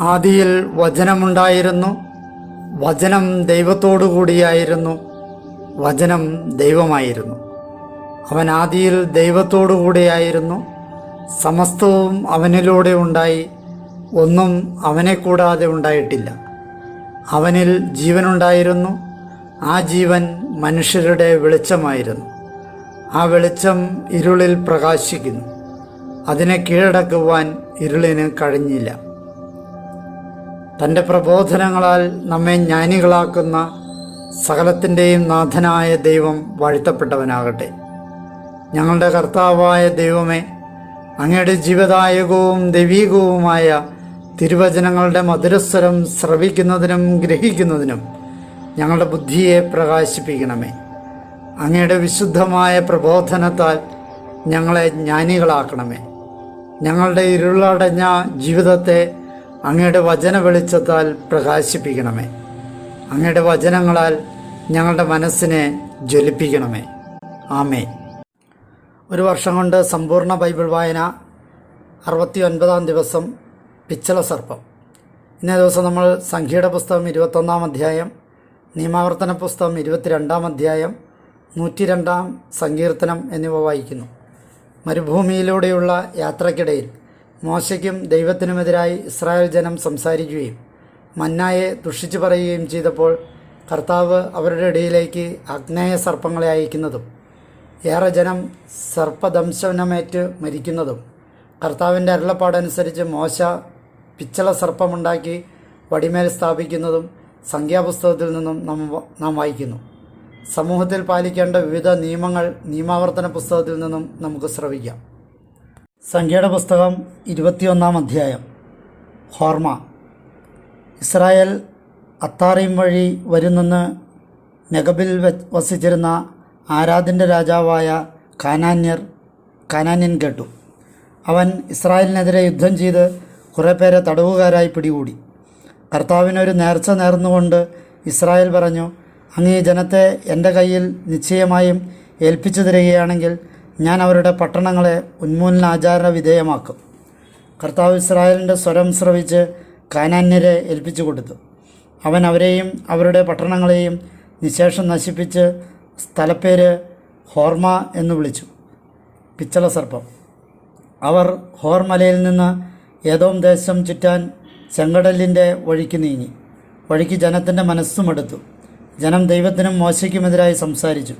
ആദിയിൽ വചനമുണ്ടായിരുന്നു, വചനം ദൈവത്തോടു കൂടിയായിരുന്നു, വചനം ദൈവമായിരുന്നു. അവൻ ആദിയിൽ ദൈവത്തോടു കൂടിയായിരുന്നു. സമസ്തവും അവനിലൂടെ ഉണ്ടായി, ഒന്നും അവനെ കൂടാതെ ഉണ്ടായിട്ടില്ല. അവനിൽ ജീവനുണ്ടായിരുന്നു, ആ ജീവൻ മനുഷ്യരുടെ വെളിച്ചമായിരുന്നു. ആ വെളിച്ചം ഇരുളിൽ പ്രകാശിക്കുന്നു, അതിനെ കീഴടക്കുവാൻ ഇരുളിന് കഴിഞ്ഞില്ല. തൻ്റെ പ്രബോധനങ്ങളാൽ നമ്മെ ജ്ഞാനികളാക്കുന്ന സകലത്തിൻ്റെയും നാഥനായ ദൈവം വാഴ്ത്തപ്പെട്ടവനാകട്ടെ. ഞങ്ങളുടെ കർത്താവായ ദൈവമേ, അങ്ങയുടെ ജീവദായകവും ദൈവീകവുമായ തിരുവചനങ്ങളുടെ മധുരസ്വരം ശ്രവിക്കുന്നതിനും ഗ്രഹിക്കുന്നതിനും ഞങ്ങളുടെ ബുദ്ധിയെ പ്രകാശിപ്പിക്കണമേ. അങ്ങയുടെ വിശുദ്ധമായ പ്രബോധനത്താൽ ഞങ്ങളെ ജ്ഞാനികളാക്കണമേ. ഞങ്ങളുടെ ഇരുളടഞ്ഞ ജീവിതത്തെ അങ്ങയുടെ വചന വെളിച്ചത്താൽ പ്രകാശിപ്പിക്കണമേ. അങ്ങയുടെ വചനങ്ങളാൽ ഞങ്ങളുടെ മനസ്സിനെ ജ്വലിപ്പിക്കണമേ. ആമേൻ. ഒരു വർഷം കൊണ്ട് സമ്പൂർണ്ണ ബൈബിൾ വായന 69-ാം ദിവസം പിച്ചള സർപ്പം. ഇന്നേ ദിവസം നമ്മൾ സംഖ്യയുടെ പുസ്തകം 21-ാം അധ്യായം, നിയമാവർത്തന പുസ്തകം 22-ാം അധ്യായം, 102-ാം സങ്കീർത്തനം എന്നിവ വായിക്കുന്നു. മരുഭൂമിയിലൂടെയുള്ള യാത്രക്കിടയിൽ മോശയ്ക്കും ദൈവത്തിനുമെതിരായി ഇസ്രായേൽ ജനം സംസാരിക്കുകയും മന്നായെ ദുഷിച്ചു പറയുകയും ചെയ്തപ്പോൾ കർത്താവ് അവരുടെ ഇടയിലേക്ക് അഗ്നേയ സർപ്പങ്ങളെ അയക്കുന്നതും ഏറെ ജനം സർപ്പദംശനമേറ്റ് മരിക്കുന്നതും കർത്താവിൻ്റെ അരുളപ്പാടനുസരിച്ച് മോശ പിച്ചള സർപ്പമുണ്ടാക്കി വടിമേൽ സ്ഥാപിക്കുന്നതും സംഖ്യാപുസ്തകത്തിൽ നിന്നും നാം വായിക്കുന്നു. സമൂഹത്തിൽ പാലിക്കേണ്ട വിവിധ നിയമങ്ങൾ നിയമാവർത്തന പുസ്തകത്തിൽ നിന്നും നമുക്ക് ശ്രവിക്കാം. സംഖ്യയുടെ പുസ്തകം 21-ാം അധ്യായം. ഹോർമ. ഇസ്രായേൽ അത്താറീം വഴി വരുന്നെന്ന് നെഗബിൽ വസിച്ചിരുന്ന ആരാദിൻ്റെ രാജാവായ കാനാന്യൻ കേട്ടു. അവൻ ഇസ്രായേലിനെതിരെ യുദ്ധം ചെയ്ത് കുറേ പേരെ തടവുകാരായി പിടികൂടി. കർത്താവിനൊരു നേർച്ച നേർന്നുകൊണ്ട് ഇസ്രായേൽ പറഞ്ഞു, അങ്ങ് ഈ ജനത്തെ എൻ്റെ കയ്യിൽ നിശ്ചയമായും ഏൽപ്പിച്ചു തരികയാണെങ്കിൽ ഞാൻ അവരുടെ പട്ടണങ്ങളെ ഉന്മൂലനാചാര വിധേയമാക്കും. കർത്താവ് ഇസ്രായേലിൻ്റെ സ്വരം ശ്രവിച്ച് കാനാന്യരെ ഏൽപ്പിച്ചു കൊടുത്തു. അവൻ അവരെയും അവരുടെ പട്ടണങ്ങളെയും നിശേഷം നശിപ്പിച്ച് സ്ഥലപ്പേര് ഹോർമ എന്ന് വിളിച്ചു, പിച്ചള സർപ്പം. അവർ ഹോർമലയിൽ നിന്ന് ഏദോം ദേശം ചുറ്റാൻ ചെങ്കടലിൻ്റെ വഴിക്ക് നീങ്ങി. വഴിക്ക് ജനത്തിൻ്റെ മനസ്സുമെടുത്തു. ജനം ദൈവത്തിനും മോശയ്ക്കുമെതിരായി സംസാരിച്ചു.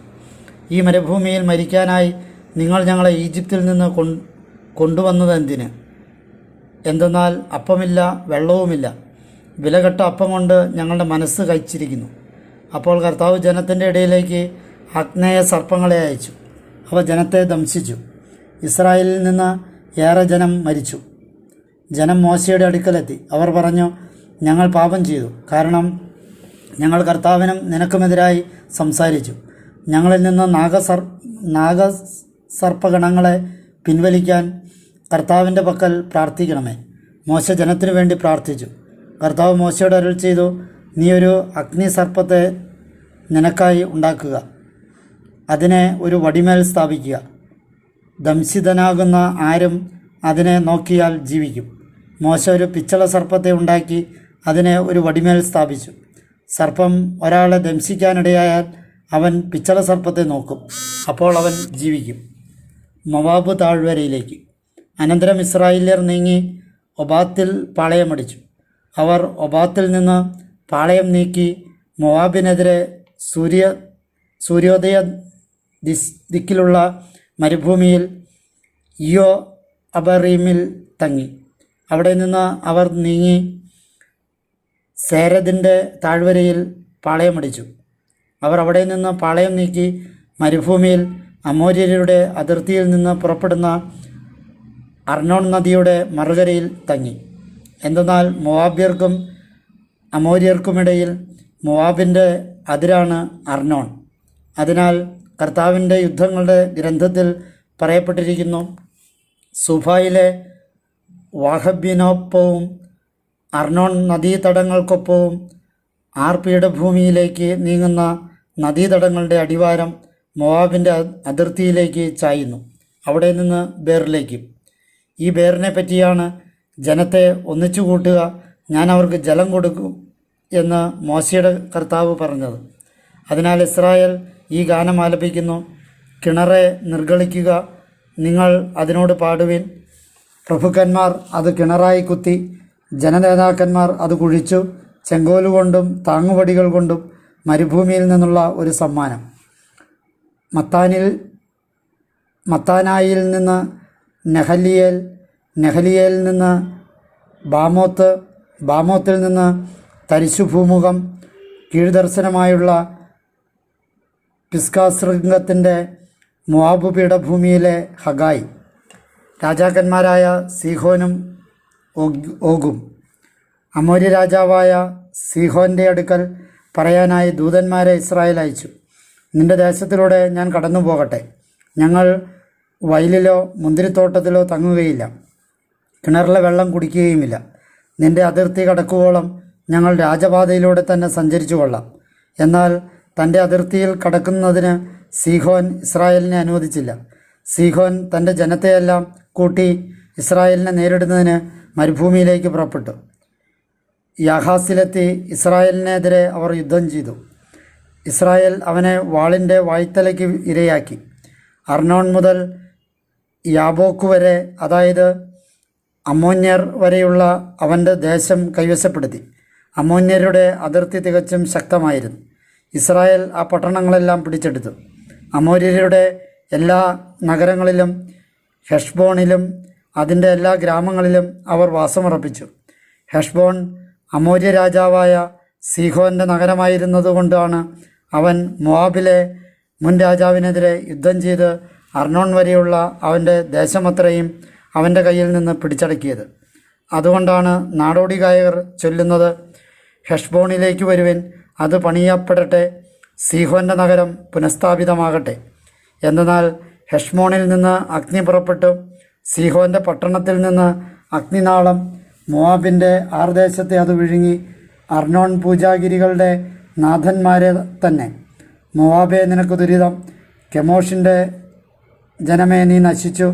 ഈ മരുഭൂമിയിൽ മരിക്കാനായി നിങ്ങൾ ഞങ്ങളെ ഈജിപ്തിൽ നിന്ന് കൊണ്ടുവന്നതെന്തിന്? എന്തെന്നാൽ അപ്പമില്ല, വെള്ളവുമില്ല. വിലകെട്ട അപ്പം കൊണ്ട് ഞങ്ങളുടെ മനസ്സ് കഴിച്ചിരിക്കുന്നു. അപ്പോൾ കർത്താവ് ജനത്തിൻ്റെ ഇടയിലേക്ക് അഗ്നേയ സർപ്പങ്ങളെ അയച്ചു. അവ ജനത്തെ ദംശിച്ചു. ഇസ്രായേലിൽ നിന്ന് ഏറെ ജനം മരിച്ചു. ജനം മോശയുടെ അടുക്കലെത്തി. അവർ പറഞ്ഞു, ഞങ്ങൾ പാപം ചെയ്തു, കാരണം ഞങ്ങൾ കർത്താവിനും നിനക്കുമെതിരായി സംസാരിച്ചു. ഞങ്ങളിൽ നിന്ന് നാഗസർപ്പഗണങ്ങളെ പിൻവലിക്കാൻ കർത്താവിൻ്റെ പക്കൽ പ്രാർത്ഥിക്കണമേ. മോശ ജനത്തിനു വേണ്ടി പ്രാർത്ഥിച്ചു. കർത്താവ് മോശയോട് അരുൾ ചെയ്തു, നീ ഒരു അഗ്നിസർപ്പത്തെ നിനക്കായി ഉണ്ടാക്കുക, അതിനെ ഒരു വടിമേൽ സ്ഥാപിക്കുക. ദംശിതനാകുന്ന ആരും അതിനെ നോക്കിയാൽ ജീവിക്കും. മോശ ഒരു പിച്ചള സർപ്പത്തെ ഉണ്ടാക്കി അതിനെ ഒരു വടിമേൽ സ്ഥാപിച്ചു. സർപ്പം ഒരാളെ ദംശിക്കാനിടയായാൽ അവൻ പിച്ചള സർപ്പത്തെ നോക്കും, അപ്പോൾ അവൻ ജീവിക്കും. മൊവാബ് താഴ്വരയിലേക്ക്. അനന്തരം ഇസ്രായേല്യർ നീങ്ങി ഒബാത്തിൽ പാളയമടിച്ചു. അവർ ഒബാത്തിൽ നിന്ന് പാളയം നീക്കി മൊവാബിനെതിരെ സൂര്യോദയ ദിക്കിലുള്ള മരുഭൂമിയിൽ ഇയോ അബറീമിൽ തങ്ങി. അവിടെ നിന്ന് അവർ നീങ്ങി സേരദിൻ്റെ താഴ്വരയിൽ പാളയമടിച്ചു. അവർ അവിടെ നിന്ന് പാളയം നീക്കി മരുഭൂമിയിൽ അമോര്യരുടെ അതിർത്തിയിൽ നിന്ന് പുറപ്പെടുന്ന അർണോൺ നദിയുടെ മറുകരയിൽ തങ്ങി. എന്തെന്നാൽ മോവാബ്യർക്കും അമോര്യർക്കുമിടയിൽ മോവാബിൻ്റെ അതിരാണ് അർണോൺ. അതിനാൽ കർത്താവിൻ്റെ യുദ്ധങ്ങളുടെ ഗ്രന്ഥത്തിൽ പറയപ്പെട്ടിരിക്കുന്നു, സുഫായിലെ വാഹബ്യനൊപ്പവും അർണോൺ നദീതടങ്ങൾക്കൊപ്പവും പീഠഭൂമിയിലേക്ക് നീങ്ങുന്ന നദീതടങ്ങളുടെ അടിവാരം മോവാബിൻ്റെ അതിർത്തിയിലേക്ക് ചായുന്നു, അവിടെ നിന്ന് ബേറിലേക്കും. ഈ ബേറിനെ പറ്റിയാണ് ജനത്തെ ഒന്നിച്ചു കൂട്ടുക, ഞാൻ അവർക്ക് ജലം കൊടുക്കും എന്ന് മോശയുടെ കർത്താവ് പറഞ്ഞത്. അതിനാൽ ഇസ്രായേൽ ഈ ഗാനം ആലപിക്കുന്നു: കിണറെ നിർഗളിക്കുക, നിങ്ങൾ അതിനോട് പാടുവിൻ. പ്രഭുക്കന്മാർ അത് കിണറായി കുത്തി, ജനനേതാക്കന്മാർ അത് കുഴിച്ചു, ചെങ്കോലുകൊണ്ടും താങ്ങുപടികൾ കൊണ്ടും മരുഭൂമിയിൽ നിന്നുള്ള ഒരു സമ്മാനം. മത്താനായിൽ നിന്ന് നെഹലിയേൽ, നെഹലിയേലിൽ നിന്ന് ബാമോത്ത്, ബാമോത്തിൽ നിന്ന് തരിശുഭൂമുഖം, കീഴ്ദർശനമായുള്ള പിസ്കാശൃംഗത്തിൻ്റെ മോവാബ് പീഠഭൂമിയിലെ ഹഗായി. രാജാക്കന്മാരായ സീഹോനും ഓഗും. അമോര്യ രാജാവായ സീഹോൻ്റെ അടുക്കൽ പറയാനായി ദൂതന്മാരെ ഇസ്രായേൽ അയച്ചു: നിന്റെ ദേശത്തിലൂടെ ഞാൻ കടന്നു പോകട്ടെ. ഞങ്ങൾ വയലിലോ മുന്തിരിത്തോട്ടത്തിലോ തങ്ങുകയില്ല, കിണറിലെ വെള്ളം കുടിക്കുകയുമില്ല. നിന്റെ അതിർത്തി കടക്കുവോളം ഞങ്ങൾ രാജപാതയിലൂടെ തന്നെ സഞ്ചരിച്ചു കൊള്ളാം. എന്നാൽ തൻ്റെ അതിർത്തിയിൽ കടക്കുന്നതിന് സീഹോൻ ഇസ്രായേലിനെ അനുവദിച്ചില്ല. സീഹോൻ തൻ്റെ ജനത്തെയെല്ലാം കൂട്ടി ഇസ്രായേലിനെ നേരിടുന്നതിന് മരുഭൂമിയിലേക്ക് പുറപ്പെട്ടു. യാഹാസിലെത്തി ഇസ്രായേലിനെതിരെ അവർ യുദ്ധം ചെയ്തു. ഇസ്രായേൽ അവനെ വാളിൻ്റെ വായ്ത്തലയ്ക്ക് ഇരയാക്കി. അർണോൺ മുതൽ യാബോക്ക് വരെ, അതായത് അമ്മോന്യർ വരെയുള്ള അവൻ്റെ ദേശം കൈവശപ്പെടുത്തി. അമ്മോന്യരുടെ അതിർത്തി തികച്ചും ശക്തമായിരുന്നു. ഇസ്രായേൽ ആ പട്ടണങ്ങളെല്ലാം പിടിച്ചെടുത്തു. അമോര്യരുടെ എല്ലാ നഗരങ്ങളിലും ഹെഷ്ബോണിലും അതിൻ്റെ എല്ലാ ഗ്രാമങ്ങളിലും അവർ വാസമുറപ്പിച്ചു. ഹെഷ്ബോൺ അമോര്യ രാജാവായ സീഹോൻ്റെ നഗരമായിരുന്നതുകൊണ്ടാണ് അവൻ മോവാബിലെ മുൻ രാജാവിനെതിരെ യുദ്ധം ചെയ്ത് അർണോൺ വരെയുള്ള അവൻ്റെ ദേശമത്രയും അവൻ്റെ കയ്യിൽ നിന്ന് പിടിച്ചടക്കിയത്. അതുകൊണ്ടാണ് നാടോടി ഗായകർ ചൊല്ലുന്നത്: ഹെഷ്ബോണിലേക്ക് വരുവിൻ, അത് പണിയപ്പെടട്ടെ, സീഹോൻ്റെ നഗരം പുനഃസ്ഥാപിതമാകട്ടെ. എന്നാൽ ഹെഷ്ബോണിൽ നിന്ന് അഗ്നി പുറപ്പെട്ടു, സീഹോൻ്റെ പട്ടണത്തിൽ നിന്ന് അഗ്നിനാളം മോവാബിൻ്റെ ആർദേശത്തെ അത് വിഴുങ്ങി. അർണോൺ പൂജാഗിരികളുടെ നാഥന്മാരെ തന്നെ: മോവാബേ, നിനക്ക് ദുരിതം! കെമോഷിൻ്റെ ജനമേ, നീ നശിച്ചു.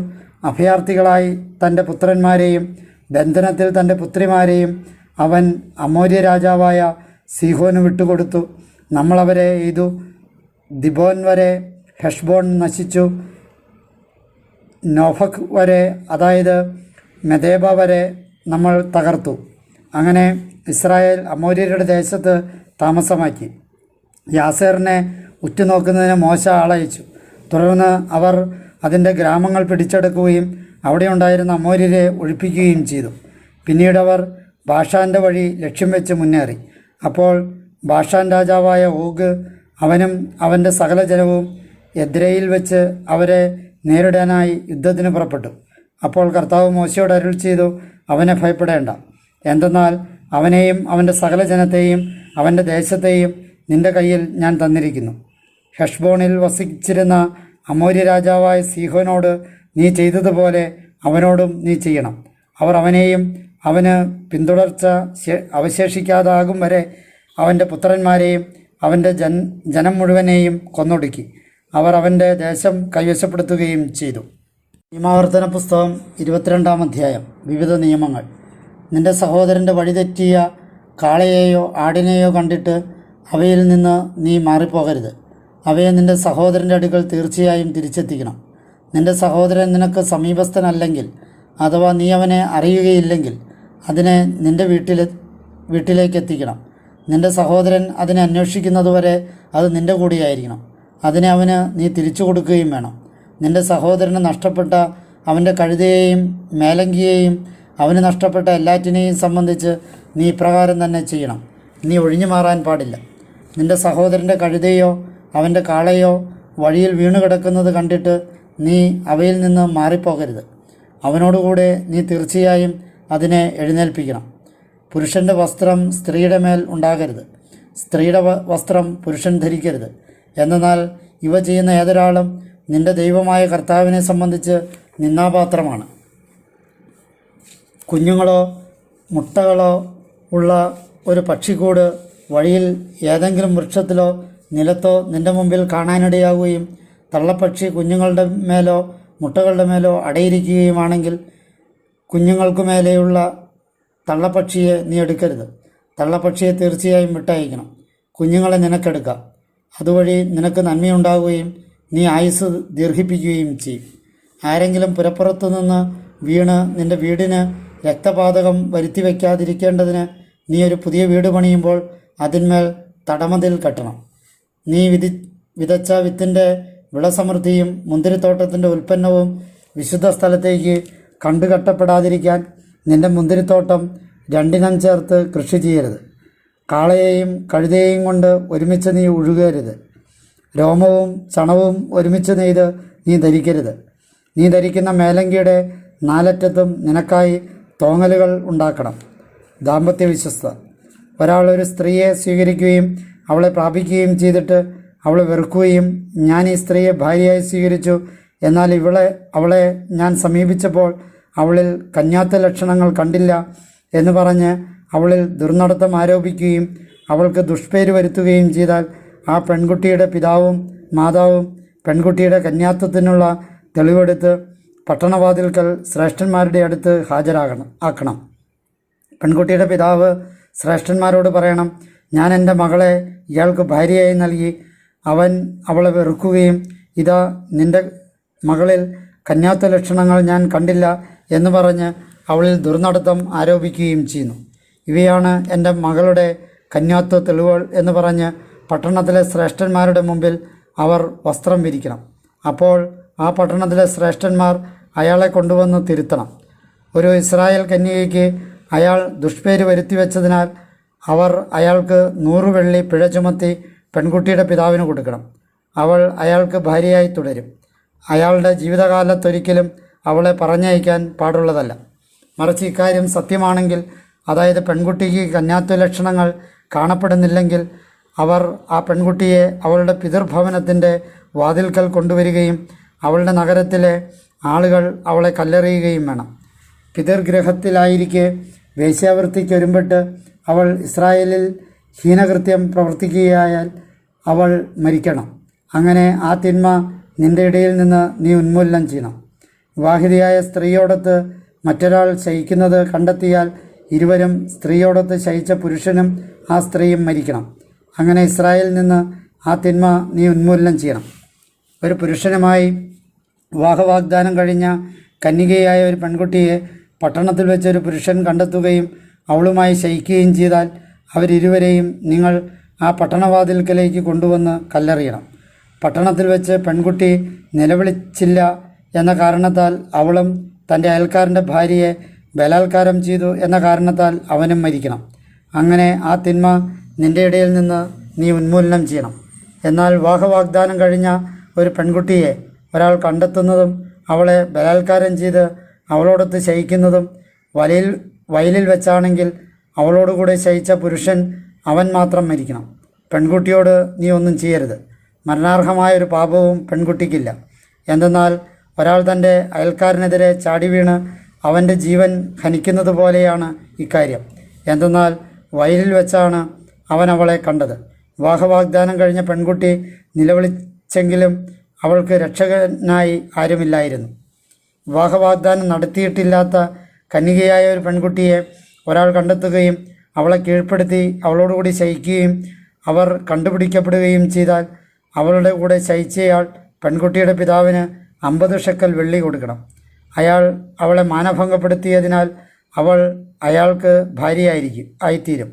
അഭയാർത്ഥികളായി തൻ്റെ പുത്രന്മാരെയും ബന്ധനത്തിൽ തൻ്റെ പുത്രിമാരെയും അവൻ അമോര്യ രാജാവായ സീഹോന് വിട്ടുകൊടുത്തു. നമ്മളവരെ എയ്തു. ദിബോൻ വരെ ഹെഷ്ബോൺ നശിച്ചു. നോഫക് വരെ, അതായത് മെദേബ വരെ നമ്മൾ തകർത്തു. അങ്ങനെ ഇസ്രായേൽ അമോര്യരുടെ ദേശത്ത് താമസമാക്കി. യാസേറിനെ ഉറ്റുനോക്കുന്നതിന് മോശ ആളയച്ചു. തുടർന്ന് അവർ അതിൻ്റെ ഗ്രാമങ്ങൾ പിടിച്ചെടുക്കുകയും അവിടെ ഉണ്ടായിരുന്ന അമോര്യരെ ഒഴിപ്പിക്കുകയും ചെയ്തു. പിന്നീട് അവർ ബാഷാൻ്റെ വഴി ലക്ഷ്യം വെച്ച് മുന്നേറി. അപ്പോൾ ബാഷാൻ രാജാവായ ഓഗ് അവനും അവൻ്റെ സകല ജനവും എദ്രയിൽ വെച്ച് അവരെ നേരിടാനായി യുദ്ധത്തിന് പുറപ്പെട്ടു. അപ്പോൾ കർത്താവ് മോശയോട് അരുൾ ചെയ്തു: അവനെ ഭയപ്പെടേണ്ട, എന്തെന്നാൽ അവനെയും അവൻ്റെ സകല ജനത്തെയും അവൻ്റെ ദേശത്തെയും നിന്റെ കയ്യിൽ ഞാൻ തന്നിരിക്കുന്നു. ഹെഷ്ബോണിൽ വസിച്ചിരുന്ന അമോര്യ രാജാവായ സീഹോനോട് നീ ചെയ്തതുപോലെ അവനോടും നീ ചെയ്യണം. അവർ അവനെയും അവന് പിന്തുടർച്ച അവശേഷിക്കാതാകും വരെ അവൻ്റെ പുത്രന്മാരെയും അവൻ്റെ ജനം മുഴുവനെയും കൊന്നൊടുക്കി. അവർ അവൻ്റെ ദേശം കൈവശപ്പെടുത്തുകയും ചെയ്തു. നിയമാവർത്തന പുസ്തകം 22-ാം അധ്യായം. വിവിധ നിയമങ്ങൾ. നിന്റെ സഹോദരൻ്റെ വഴിതെറ്റിയ കാളയെയോ ആടിനെയോ കണ്ടിട്ട് അവയിൽ നിന്ന് നീ മാറിപ്പോകരുത്. അവയെ നിന്റെ സഹോദരൻ്റെ അടുക്കൽ തീർച്ചയായും തിരിച്ചെത്തിക്കണം. നിന്റെ സഹോദരൻ നിനക്ക് സമീപസ്ഥനല്ലെങ്കിൽ, അഥവാ നീ അവനെ അറിയുകയില്ലെങ്കിൽ അതിനെ നിന്റെ വീട്ടിലേക്ക് എത്തിക്കണം. നിന്റെ സഹോദരൻ അതിനെ അന്വേഷിക്കുന്നതുവരെ അത് നിന്റെ കൂടെയായിരിക്കണം. അതിനെ അവന് നീ തിരിച്ചു കൊടുക്കുകയും വേണം. നിന്റെ സഹോദരന് നഷ്ടപ്പെട്ട അവൻ്റെ കഴുതയെയും മേലങ്കിയെയും അവന് നഷ്ടപ്പെട്ട എല്ലാറ്റിനെയും സംബന്ധിച്ച് നീ ഇപ്രകാരം തന്നെ ചെയ്യണം. നീ ഒഴിഞ്ഞു മാറാൻ പാടില്ല. നിന്റെ സഹോദരൻ്റെ കഴുതയോ അവൻ്റെ കാളയോ വഴിയിൽ വീണുകിടക്കുന്നത് കണ്ടിട്ട് നീ അവയിൽ നിന്ന് മാറിപ്പോകരുത്. അവനോടുകൂടെ നീ തീർച്ചയായും അതിനെ എഴുന്നേൽപ്പിക്കണം. പുരുഷൻ്റെ വസ്ത്രം സ്ത്രീയുടെ മേൽ ഉണ്ടാകരുത്, സ്ത്രീയുടെ വസ്ത്രം പുരുഷൻ ധരിക്കരുത്. എന്നാൽ ഇവ ചെയ്യുന്ന ഏതൊരാളും നിന്റെ ദൈവമായ കർത്താവിനെ സംബന്ധിച്ച് നിന്ദാപാത്രമാണ്. കുഞ്ഞുങ്ങളോ മുട്ടകളോ ഉള്ള ഒരു പക്ഷിക്കൂട് വഴിയിൽ ഏതെങ്കിലും വൃക്ഷത്തിലോ നിലത്തോ നിന്റെ മുമ്പിൽ കാണാനിടയാവുകയും തള്ളപ്പക്ഷി കുഞ്ഞുങ്ങളുടെ മേലോ മുട്ടകളുടെ മേലോ അടയിരിക്കുകയുമാണെങ്കിൽ കുഞ്ഞുങ്ങൾക്കു മേലെയുള്ള തള്ളപ്പക്ഷിയെ നീ എടുക്കരുത്. തള്ളപ്പക്ഷിയെ തീർച്ചയായും വിട്ടയക്കണം. കുഞ്ഞുങ്ങളെ നിനക്കെടുക്കാം. അതുവഴി നിനക്ക് നന്മയുണ്ടാവുകയും നീ ആയുസ് ദീർഘിപ്പിക്കുകയും ചെയ്യും. ആരെങ്കിലും പുരപ്പുറത്തു നിന്ന് വീണ് നിന്റെ വീടിന് രക്തപാതകം വരുത്തി വയ്ക്കാതിരിക്കേണ്ടതിന് നീ ഒരു പുതിയ വീട് പണിയുമ്പോൾ അതിന്മേൽ തടമതിൽ കെട്ടണം. നീ വിതച്ച വിത്തിൻ്റെ വിളസമൃദ്ധിയും മുന്തിരിത്തോട്ടത്തിൻ്റെ ഉൽപ്പന്നവും വിശുദ്ധ സ്ഥലത്തേക്ക് കണ്ടുകെട്ടപ്പെടാതിരിക്കാൻ നിന്റെ മുന്തിരിത്തോട്ടം രണ്ടിനം ചേർത്ത് കൃഷി ചെയ്യരുത്. കാളയെയും കഴുതയെയും കൊണ്ട് ഒരുമിച്ച് നീ ഉഴുകരുത്. രോമവും ചണവും ഒരുമിച്ച് നെയ്ത് നീ ധരിക്കരുത്. നീ ധരിക്കുന്ന മേലങ്കിയുടെ നാലറ്റത്തും നിനക്കായി തോങ്ങലുകൾ ഉണ്ടാക്കണം. ദാമ്പത്യ വിശ്വസ്ത. ഒരാൾ ഒരു സ്ത്രീയെ സ്വീകരിക്കുകയും അവളെ പ്രാപിക്കുകയും ചെയ്തിട്ട് അവളെ വെറുക്കുകയും ഞാൻ ഈ സ്ത്രീയെ ഭാര്യയായി സ്വീകരിച്ചു, എന്നാൽ അവളെ ഞാൻ സമീപിച്ചപ്പോൾ അവളിൽ കന്യാത്ത ലക്ഷണങ്ങൾ കണ്ടില്ല എന്ന് പറഞ്ഞ് അവളിൽ ദുർനടത്തം ആരോപിക്കുകയും അവൾക്ക് ദുഷ്പേര് വരുത്തുകയും ചെയ്താൽ ആ പെൺകുട്ടിയുടെ പിതാവും മാതാവും പെൺകുട്ടിയുടെ കന്യാത്വത്തിനുള്ള തെളിവെടുത്ത് പട്ടണവാതിൽക്കൽ ശ്രേഷ്ഠന്മാരുടെ അടുത്ത് ആക്കണം. പെൺകുട്ടിയുടെ പിതാവ് ശ്രേഷ്ഠന്മാരോട് പറയണം, ഞാൻ എൻ്റെ മകളെ ഇയാൾക്ക് ഭാര്യയായി നൽകി. അവൻ അവളെ വെറുക്കുകയും ഇതാ നിൻ്റെ മകളിൽ കന്യാത്ത ലക്ഷണങ്ങൾ ഞാൻ കണ്ടില്ല എന്ന് പറഞ്ഞ് അവളിൽ ദുർനടത്തം ആരോപിക്കുകയും ചെയ്യുന്നു. ഇവയാണ് എൻ്റെ മകളുടെ കന്യാത്വ തെളിവുകൾ എന്ന് പറഞ്ഞ് പട്ടണത്തിലെ ശ്രേഷ്ഠന്മാരുടെ മുമ്പിൽ അവർ വസ്ത്രം വിരിക്കണം. അപ്പോൾ ആ പട്ടണത്തിലെ ശ്രേഷ്ഠന്മാർ അയാളെ കൊണ്ടുവന്ന് തിരുത്തണം. ഒരു ഇസ്രായേൽ കന്യകയ്ക്ക് അയാൾ ദുഷ്പേര് വരുത്തി വെച്ചതിനാൽ അവർ അയാൾക്ക് 100 വെള്ളി പിഴ ചുമത്തി പെൺകുട്ടിയുടെ പിതാവിന് കൊടുക്കണം. അവൾ അയാൾക്ക് ഭാര്യയായി തുടരും. അയാളുടെ ജീവിതകാലത്തൊരിക്കലും അവളെ പറഞ്ഞയക്കാൻ പാടുള്ളതല്ല. മറിച്ച് ഇക്കാര്യം സത്യമാണെങ്കിൽ, അതായത് പെൺകുട്ടിക്ക് കന്യാത്വ ലക്ഷണങ്ങൾ കാണപ്പെടുന്നില്ലെങ്കിൽ, അവർ ആ പെൺകുട്ടിയെ അവളുടെ പിതൃഭവനത്തിൻ്റെ വാതിൽക്കൽ കൊണ്ടുവരികയും അവളുടെ നഗരത്തിലെ ആളുകൾ അവളെ കല്ലെറിയുകയും വേണം. പിതൃഗ്രഹത്തിലായിരിക്കെ വേശ്യാവൃത്തിക്കൊരുമ്പെട്ട് അവൾ ഇസ്രായേലിൽ ഹീനകൃത്യം പ്രവർത്തിക്കുകയായാൽ അവൾ മരിക്കണം. അങ്ങനെ ആ തിന്മ നിന്റെ ഇടയിൽ നിന്ന് നീ ഉന്മൂലനം ചെയ്യണം. വിവാഹിതയായ സ്ത്രീയോടൊത്ത് മറ്റൊരാൾ ശയിക്കുന്നത് കണ്ടെത്തിയാൽ ഇരുവരും സ്ത്രീയോടൊത്ത് ശയിച്ച പുരുഷനും ആ സ്ത്രീയും മരിക്കണം. അങ്ങനെ ഇസ്രായേലിൽ നിന്ന് ആ തിന്മ നീ ഉന്മൂലനം ചെയ്യണം. ഒരു പുരുഷനുമായി വിവാഹവാഗ്ദാനം കഴിഞ്ഞ കന്യകയായ ഒരു പെൺകുട്ടിയെ പട്ടണത്തിൽ വെച്ചൊരു പുരുഷൻ കണ്ടെത്തുകയും അവളുമായി ശയിക്കുകയും ചെയ്താൽ അവരിരുവരെയും നിങ്ങൾ ആ പട്ടണവാതിൽക്കലേക്ക് കൊണ്ടുവന്ന് കല്ലെറിയണം. പട്ടണത്തിൽ വെച്ച് പെൺകുട്ടി നിലവിളിച്ചില്ല എന്ന കാരണത്താൽ അവളും തൻ്റെ അയൽക്കാരൻ്റെ ഭാര്യയെ ബലാത്കാരം ചെയ്തു എന്ന കാരണത്താൽ അവനും മരിക്കണം. അങ്ങനെ ആ തിന്മ നിൻ്റെ ഇടയിൽ നിന്ന് നീ ഉന്മൂലനം ചെയ്യണം. എന്നാൽ വിവാഹവാഗ്ദാനം കഴിഞ്ഞ ഒരു പെൺകുട്ടിയെ ഒരാൾ കണ്ടെത്തുന്നതും അവളെ ബലാത്കാരം ചെയ്ത് അവളോടൊത്ത് ശയിക്കുന്നതും വയലിൽ വെച്ചാണെങ്കിൽ അവളോടുകൂടെ ശയിച്ച പുരുഷൻ അവൻ മാത്രം മരിക്കണം. പെൺകുട്ടിയോട് നീ ഒന്നും ചെയ്യരുത്. മരണാർഹമായൊരു പാപവും പെൺകുട്ടിക്കില്ല. എന്തെന്നാൽ ഒരാൾ തൻ്റെ അയൽക്കാരനെതിരെ ചാടി വീണ് അവൻ്റെ ജീവൻ ഹനിക്കുന്നത് പോലെയാണ് ഇക്കാര്യം. എന്തെന്നാൽ വയലിൽ വെച്ചാണ് അവൻ അവളെ കണ്ടത്. വിവാഹവാഗ്ദാനം കഴിഞ്ഞ പെൺകുട്ടി നിലവിളിച്ചെങ്കിലും അവൾക്ക് രക്ഷകനായി ആരുമില്ലായിരുന്നു. വിവാഹവാഗ്ദാനം നടത്തിയിട്ടില്ലാത്ത കന്യകയായ ഒരു പെൺകുട്ടിയെ ഒരാൾ കണ്ടെത്തുകയും അവളെ കീഴ്പ്പെടുത്തി അവളോടുകൂടി ശയിക്കുകയും അവർ കണ്ടുപിടിക്കപ്പെടുകയും ചെയ്താൽ അവളുടെ കൂടെ ശയിച്ചയാൾ പെൺകുട്ടിയുടെ പിതാവിന് 50 ഷെക്കൽ വെള്ളി കൊടുക്കണം. അയാൾ അവളെ മാനഭംഗപ്പെടുത്തിയതിനാൽ അവൾ അയാൾക്ക് ആയിത്തീരും.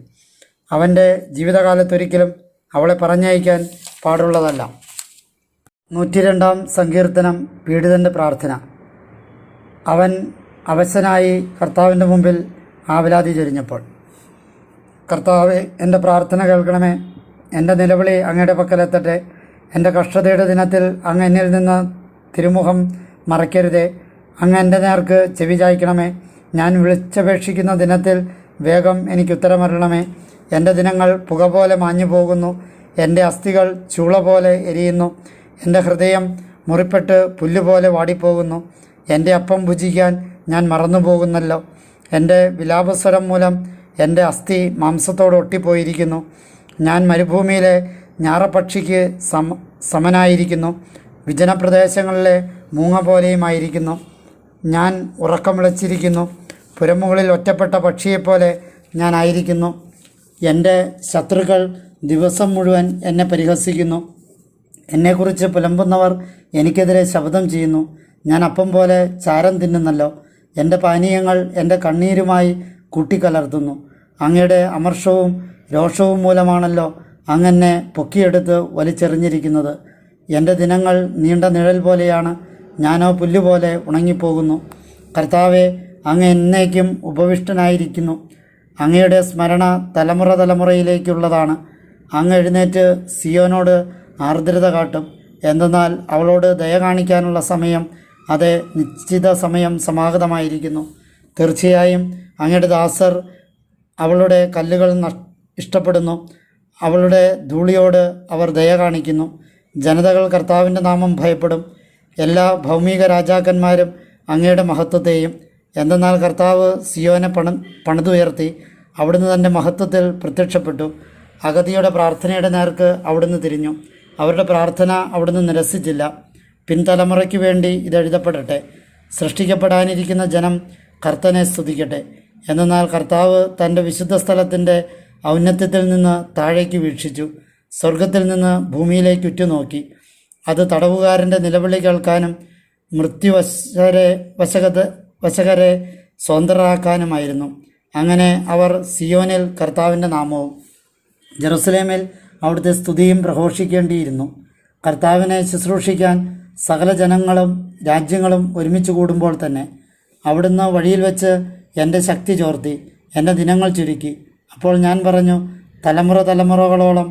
അവൻ്റെ ജീവിതകാലത്തൊരിക്കലും അവളെ പറഞ്ഞയക്കാൻ പാടുള്ളതല്ല. 102-ാം സങ്കീർത്തനം. പീഡിതൻ്റെ പ്രാർത്ഥന. അവൻ അവശനായി കർത്താവിൻ്റെ മുമ്പിൽ ആവലാതി ചൊരിഞ്ഞപ്പോൾ, കർത്താവേ, എൻ്റെ പ്രാർത്ഥന കേൾക്കണമേ. എൻ്റെ നിലവിളി അങ്ങയുടെ പക്കലെത്തട്ടെ. എൻ്റെ കഷ്ടതയുടെ ദിനത്തിൽ അങ്ങ് എന്നിൽ നിന്ന് തിരുമുഖം മറയ്ക്കരുതേ. അങ്ങ് എൻ്റെ നേർക്ക് ചെവി ചായ്ക്കണമേ. ഞാൻ വിളിച്ചപേക്ഷിക്കുന്ന ദിനത്തിൽ വേഗം എനിക്ക് ഉത്തരമരുളണമേ. എൻ്റെ ദിനങ്ങൾ പുക പോലെ മാഞ്ഞു പോകുന്നു. എൻ്റെ അസ്ഥികൾ ചൂള പോലെ എരിയുന്നു. എൻ്റെ ഹൃദയം മുറിപ്പെട്ട് പുല്ലുപോലെ വാടിപ്പോകുന്നു. എൻ്റെ അപ്പം ഭുജിക്കാൻ ഞാൻ മറന്നു പോകുന്നല്ലോ. എൻ്റെ വിലാപസ്വരം മൂലം എൻ്റെ അസ്ഥി മാംസത്തോട് ഒട്ടിപ്പോയിരിക്കുന്നു. ഞാൻ മരുഭൂമിയിലെ ഞാറപ്പക്ഷിക്ക് സമനായിരിക്കുന്നു. വിജനപ്രദേശങ്ങളിലെ മൂങ്ങ പോലെയുമായിരിക്കുന്നു. ഞാൻ ഉറക്കം വിളച്ചിരിക്കുന്നു. പുരമുകളിൽ ഒറ്റപ്പെട്ട പക്ഷിയെപ്പോലെ ഞാനായിരിക്കുന്നു. എൻ്റെ ശത്രുക്കൾ ദിവസം മുഴുവൻ എന്നെ പരിഹസിക്കുന്നു. എന്നെക്കുറിച്ച് പുലമ്പുന്നവർ എനിക്കെതിരെ ശബ്ദം ചെയ്യുന്നു. ഞാൻ അപ്പം പോലെ ചാരം തിന്നുന്നല്ലോ. എൻ്റെ പാനീയങ്ങൾ എൻ്റെ കണ്ണീരുമായി കൂട്ടിക്കലർത്തുന്നു. അങ്ങയുടെ അമർഷവും രോഷവും മൂലമാണല്ലോ അങ്ങനെ പൊക്കിയെടുത്ത് വലിച്ചെറിഞ്ഞിരിക്കുന്നത്. എൻ്റെ ദിനങ്ങൾ നീണ്ട നിഴൽ പോലെയാണ്. ഞാനോ പുല്ലുപോലെ ഉണങ്ങിപ്പോകുന്നു. കർത്താവെ, അങ്ങ് എന്നേക്കും ഉപവിഷ്ടനായിരിക്കുന്നു. അങ്ങയുടെ സ്മരണ തലമുറ തലമുറയിലേക്കുള്ളതാണ്. അങ്ങ് എഴുന്നേറ്റ് സിയോനോട് ആർദ്രത കാട്ടും. എന്തെന്നാൽ അവളോട് ദയ കാണിക്കാനുള്ള സമയം, അത് നിശ്ചിത സമയം സമാഗതമായിരിക്കുന്നു. തീർച്ചയായും അങ്ങയുടെ ദാസർ അവളുടെ കല്ലുകൾ ഇഷ്ടപ്പെടുന്നു. അവളുടെ ധൂളിയോട് അവർ ദയ കാണിക്കുന്നു. ജനതകൾ കർത്താവിൻ്റെ നാമം ഭയപ്പെടും. എല്ലാ ഭൗമിക രാജാക്കന്മാരും അങ്ങയുടെ മഹത്വത്തെയും. എന്തെന്നാൽ കർത്താവ് സിയോനെ പണിതുയർത്തി. അവിടുന്ന് തൻ്റെ മഹത്വത്തിൽ പ്രത്യക്ഷപ്പെട്ടു. അഗതിയുടെ പ്രാർത്ഥനയുടെ നേർക്ക് അവിടുന്ന് തിരിഞ്ഞു. അവരുടെ പ്രാർത്ഥന അവിടുന്ന് നിരസിച്ചില്ല. പിൻതലമുറയ്ക്ക് വേണ്ടി ഇതെഴുതപ്പെടട്ടെ. സൃഷ്ടിക്കപ്പെടാനിരിക്കുന്ന ജനം കർത്തനെ സ്തുതിക്കട്ടെ. എന്നാൽ കർത്താവ് തൻ്റെ വിശുദ്ധ സ്ഥലത്തിൻ്റെ ഔന്നത്യത്തിൽ നിന്ന് താഴേക്ക് വീക്ഷിച്ചു. സ്വർഗത്തിൽ നിന്ന് ഭൂമിയിലേക്ക് ഉറ്റുനോക്കി. അത് തടവുകാരൻ്റെ നിലവിളി കേൾക്കാനും വശകരെ സ്വതന്ത്രരാക്കാനുമായിരുന്നു. അങ്ങനെ അവർ സിയോനിൽ കർത്താവിൻ്റെ നാമവും ജെറുസലേമിൽ അവിടുത്തെ സ്തുതിയും പ്രഘോഷിക്കേണ്ടിയിരുന്നു. കർത്താവിനെ ശുശ്രൂഷിക്കാൻ സകല ജനങ്ങളും രാജ്യങ്ങളും ഒരുമിച്ച് കൂടുമ്പോൾ തന്നെ അവിടുന്ന് വഴിയിൽ വെച്ച് എൻ്റെ ശക്തി ചോർത്തി, എൻ്റെ ദിനങ്ങൾ ചുരുക്കി. അപ്പോൾ ഞാൻ പറഞ്ഞു, തലമുറ തലമുറകളോളം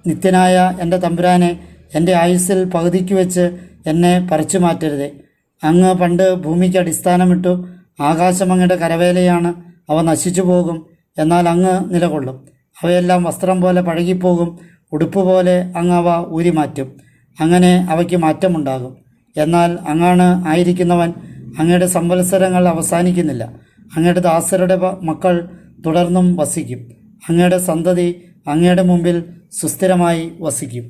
നിത്യനായ എൻ്റെ തമ്പുരാനെ, എൻ്റെ ആയുസ്സിൽ പകുതിക്ക് വെച്ച് എന്നെ പറിച്ചു മാറ്റരുതേ. അങ്ങ് പണ്ട് ഭൂമിക്ക് അടിസ്ഥാനമിട്ടു. ആകാശം അങ്ങയുടെ കരവേലയാണ്. അവ നശിച്ചു പോകും, എന്നാൽ അങ്ങ് നിലകൊള്ളും. അവയെല്ലാം വസ്ത്രം പോലെ പഴകിപ്പോകും. ഉടുപ്പ് പോലെ അങ്ങ് അവ ഊരിമാറ്റും. അങ്ങനെ അവയ്ക്ക് മാറ്റമുണ്ടാകും. എന്നാൽ അങ്ങാണ് ആയിരിക്കുന്നവൻ. അങ്ങയുടെ സംവത്സരങ്ങൾ അവസാനിക്കുന്നില്ല. അങ്ങയുടെ ദാസരുടെ മക്കൾ തുടർന്നും വസിക്കും. അങ്ങയുടെ സന്തതി അങ്ങയുടെ മുമ്പിൽ സുസ്ഥിരമായി വസിക്കും.